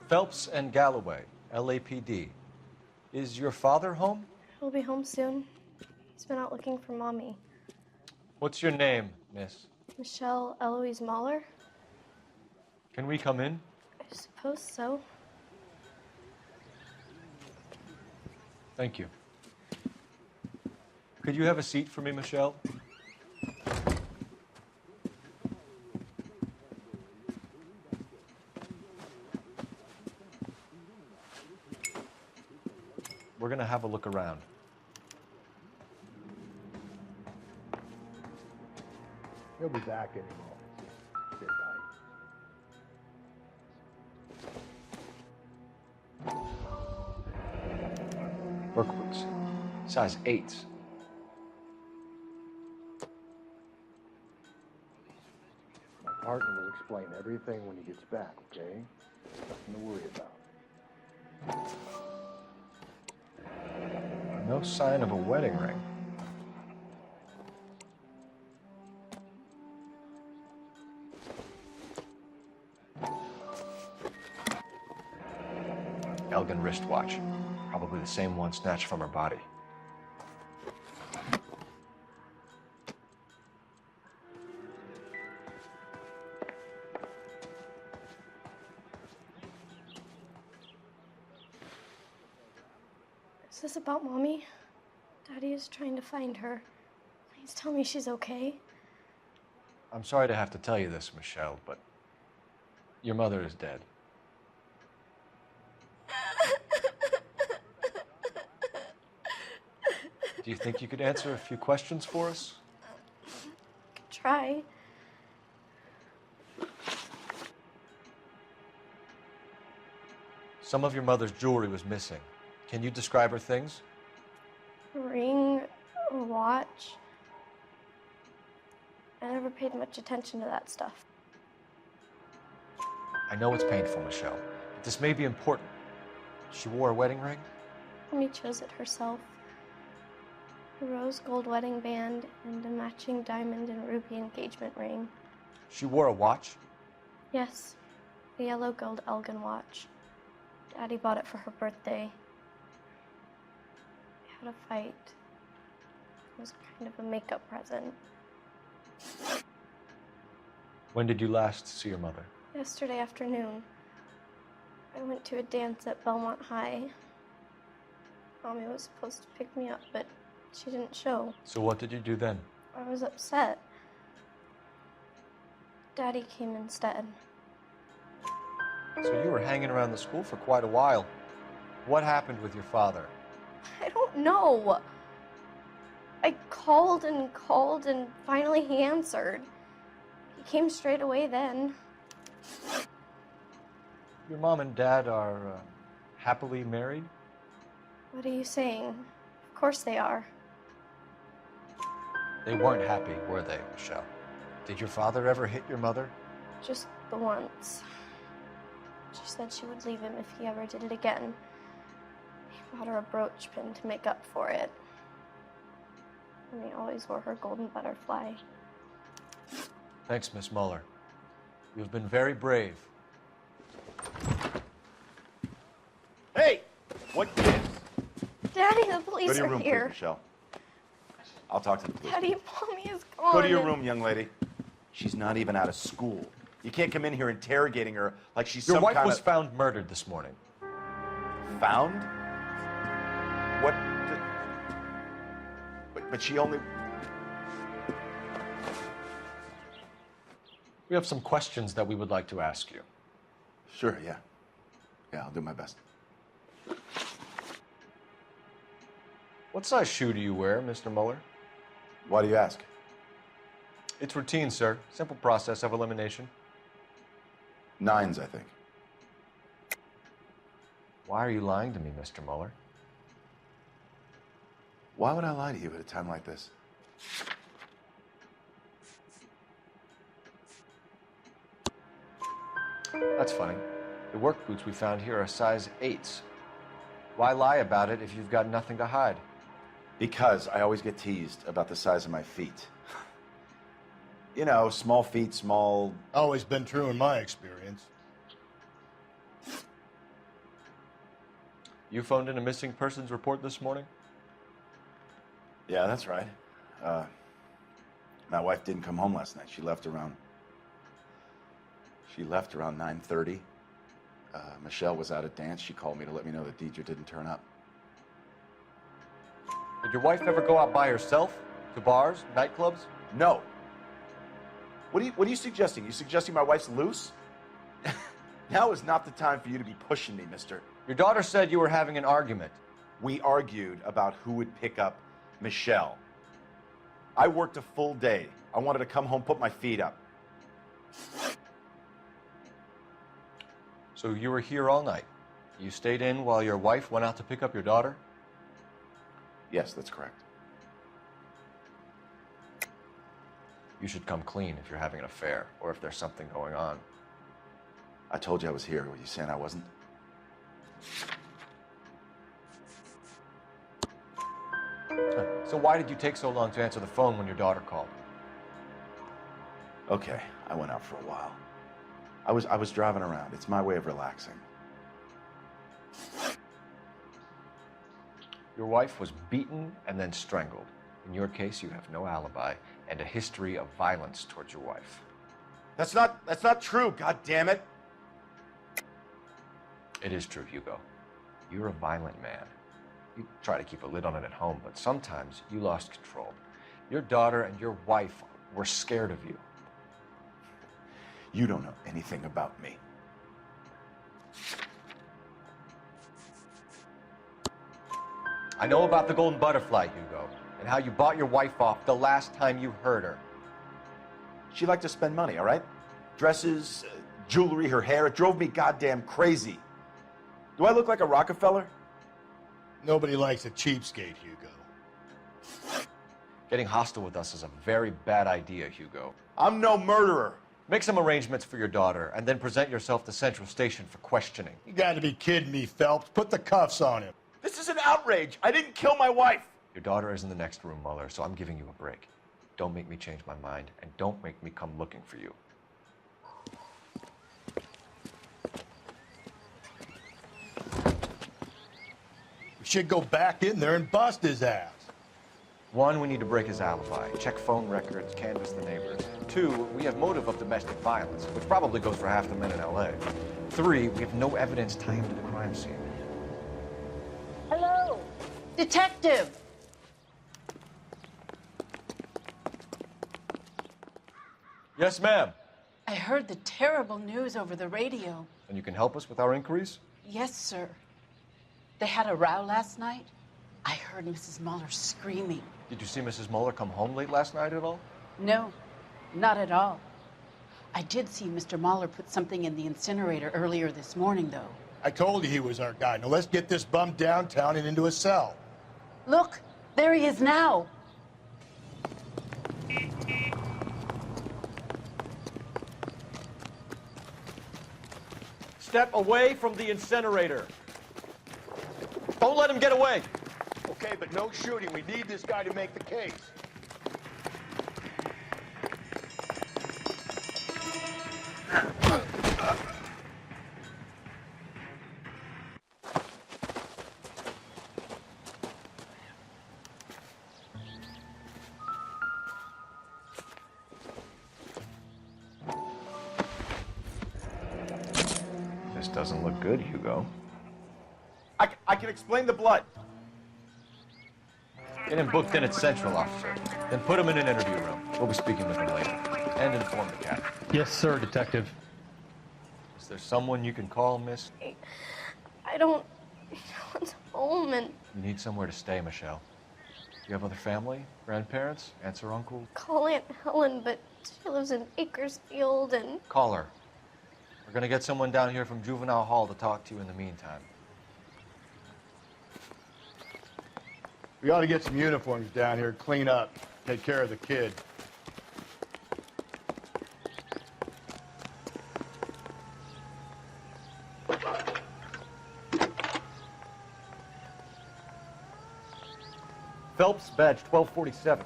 Phelps and Galloway, LAPD. Is your father home? He'll be home soon. He's been out looking for Mommy. What's your name, miss? Michelle Eloise Mahler? Can we come in? I suppose so. Thank you. Could you have a seat for me, Michelle? We're gonna have a look around. He'll be back any moment. Sit tight. Work boots, size 8s. My partner will explain everything when he gets back, okay? Nothing to worry about. No sign of a wedding ring. Elgin wristwatch. Probably the same one snatched from her body. Is this about Mommy? Daddy is trying to find her. Please tell me she's okay. I'm sorry to have to tell you this, Michelle, but your mother is dead. Do you think you could answer a few questions for us? Could try. Some of your mother's jewelry was missing. Can you describe her things? A ring, a watch. I never paid much attention to that stuff. I know it's painful, Michelle, but this may be important. She wore a wedding ring? Mommy chose it herself. A rose gold wedding band and a matching diamond and ruby engagement ring. She wore a watch? Yes, a yellow gold Elgin watch. Daddy bought it for her birthday. We had a fight. It was kind of a makeup present. When did you last see your mother? Yesterday afternoon, I went to a dance at Belmont High. Mommy was supposed to pick me up, but she didn't show. So what did you do then? I was upset. Daddy came instead. So you were hanging around the school for quite a while. What happened with your father? I don't know. I called and finally he answered. He came straight away then. Your mom and dad are happily married? What are you saying? Of course they are. They weren't happy, were they, Michelle? Did your father ever hit your mother? Just the once. She said she would leave him if he ever did it again. He bought her a brooch pin to make up for it. And he always wore her golden butterfly. Thanks, Miss Muller. You've been very brave. Hey! What gives? Daddy, the police Go to your are room, here. please, Michelle. I'll talk to the police. Daddy, Mommy is gone. Go to your room, young lady. She's not even out of school. You can't come in here interrogating her like she's Your some wife kind was of... found murdered this morning. Found? What? But she only... We have some questions that we would like to ask you. Sure, yeah. Yeah, I'll do my best. What size shoe do you wear, Mr. Muller? Why do you ask? It's routine, sir. Simple process of elimination. 9s, I think. Why are you lying to me, Mr. Muller? Why would I lie to you at a time like this? That's funny. The work boots we found here are size 8s. Why lie about it if you've got nothing to hide? Because I always get teased about the size of my feet. You know, small feet, small... Always been true in my experience. You phoned in a missing persons report this morning? Yeah, that's right. My wife didn't come home last night. She left around 9:30. Michelle was out at dance. She called me to let me know that Deidre didn't turn up. Did your wife ever go out by herself? To bars, nightclubs? No. What are you suggesting? You suggesting my wife's loose? Now is not the time for you to be pushing me, mister. Your daughter said you were having an argument. We argued about who would pick up Michelle. I worked a full day. I wanted to come home, put my feet up. So you were here all night. You stayed in while your wife went out to pick up your daughter? Yes, that's correct. You should come clean if you're having an affair or if there's something going on. I told you I was here. Were you saying I wasn't? So why did you take so long to answer the phone when your daughter called? Okay, I went out for a while. I was driving around. It's my way of relaxing. Your wife was beaten and then strangled. In your case, you have no alibi and a history of violence towards your wife. That's not true, God damn it. It is true, Hugo. You're a violent man. You try to keep a lid on it at home, but sometimes you lost control. Your daughter and your wife were scared of you. You don't know anything about me. I know about the golden butterfly, Hugo, and how you bought your wife off the last time you heard her. She liked to spend money, all right? Dresses, jewelry, her hair. It drove me goddamn crazy. Do I look like a Rockefeller? Nobody likes a cheapskate, Hugo. Getting hostile with us is a very bad idea, Hugo. I'm no murderer. Make some arrangements for your daughter, and then present yourself to Central Station for questioning. You gotta be kidding me, Phelps. Put the cuffs on him. This is an outrage. I didn't kill my wife. Your daughter is in the next room, Mueller, so I'm giving you a break. Don't make me change my mind, and don't make me come looking for you. We should go back in there and bust his ass. One, we need to break his alibi, check phone records, canvass the neighbors. Two, we have motive of domestic violence, which probably goes for half the men in LA. Three, we have no evidence tying him to the crime scene. Hello, detective. Yes, ma'am. I heard the terrible news over the radio. And you can help us with our inquiries? Yes, sir. They had a row last night. I heard Mrs. Mueller screaming. Did you see Mrs. Mueller come home late last night at all? No, not at all. I did see Mr. Mueller put something in the incinerator earlier this morning, though. I told you he was our guy. Now let's get this bum downtown and into a cell. Look, there he is now. Step away from the incinerator. Don't let him get away. Okay, but no shooting. We need this guy to make the case. This doesn't look good, Hugo. I can explain the blood. Get him booked in at Central, officer. Then put him in an interview room. We'll be speaking with him later. And inform the captain. Yes, sir, Detective. Is there someone you can call, miss? I don't want home, and You need somewhere to stay, Michelle. You have other family? Grandparents? Aunts or uncles? call Aunt Helen, but she lives in Bakersfield, and Call her. We're gonna get someone down here from Juvenile Hall to talk to you in the meantime. We ought to get some uniforms down here, clean up, take care of the kid. Phelps, badge 1247.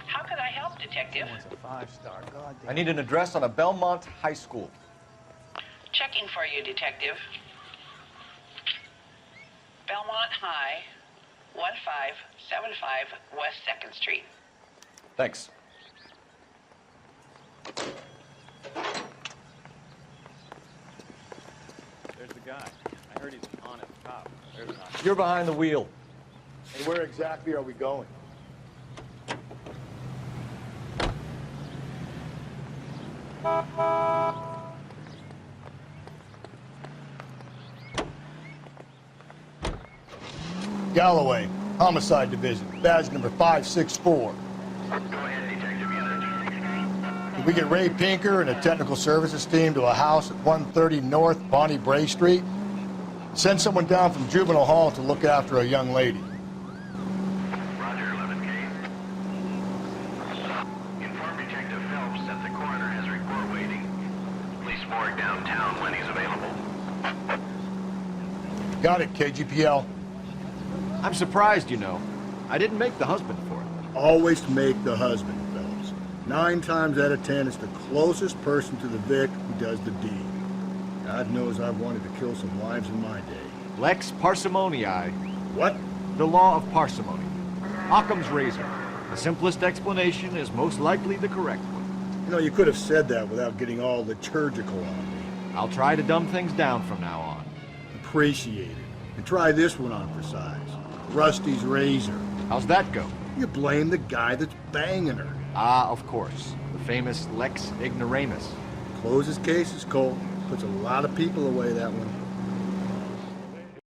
How can I help, Detective? It's a 5-star, goddamn. I need an address on a Belmont High School. Checking for you, Detective. Belmont High, 1575 West 2nd Street. Thanks. There's the guy. I heard he's an honest cop. There's not. You're behind the wheel. And where exactly are we going? Galloway, Homicide Division, badge number 564. Go ahead, Detective Unit. Did we get Ray Pinker and a technical services team to a house at 130 North Bonnie Bray Street? Send someone down from Juvenile Hall to look after a young lady. Roger, 11K. Inform Detective Phelps that the coroner has a report waiting. Police morgue downtown when he's available. Got it, KGPL. I'm surprised, you know. I didn't make the husband for it. Always make the husband, Phelps. 9 times out of 10, it's the closest person to the Vic who does the deed. God knows I've wanted to kill some wives in my day. Lex parsimoniae. What? The law of parsimony. Occam's razor. The simplest explanation is most likely the correct one. You know, you could have said that without getting all liturgical on me. I'll try to dumb things down from now on. Appreciate it. And try this one on for size. Rusty's razor. How's that go? You blame the guy that's banging her. Ah, of course. The famous Lex ignoramus. Closes cases, Cole. Puts a lot of people away, that one.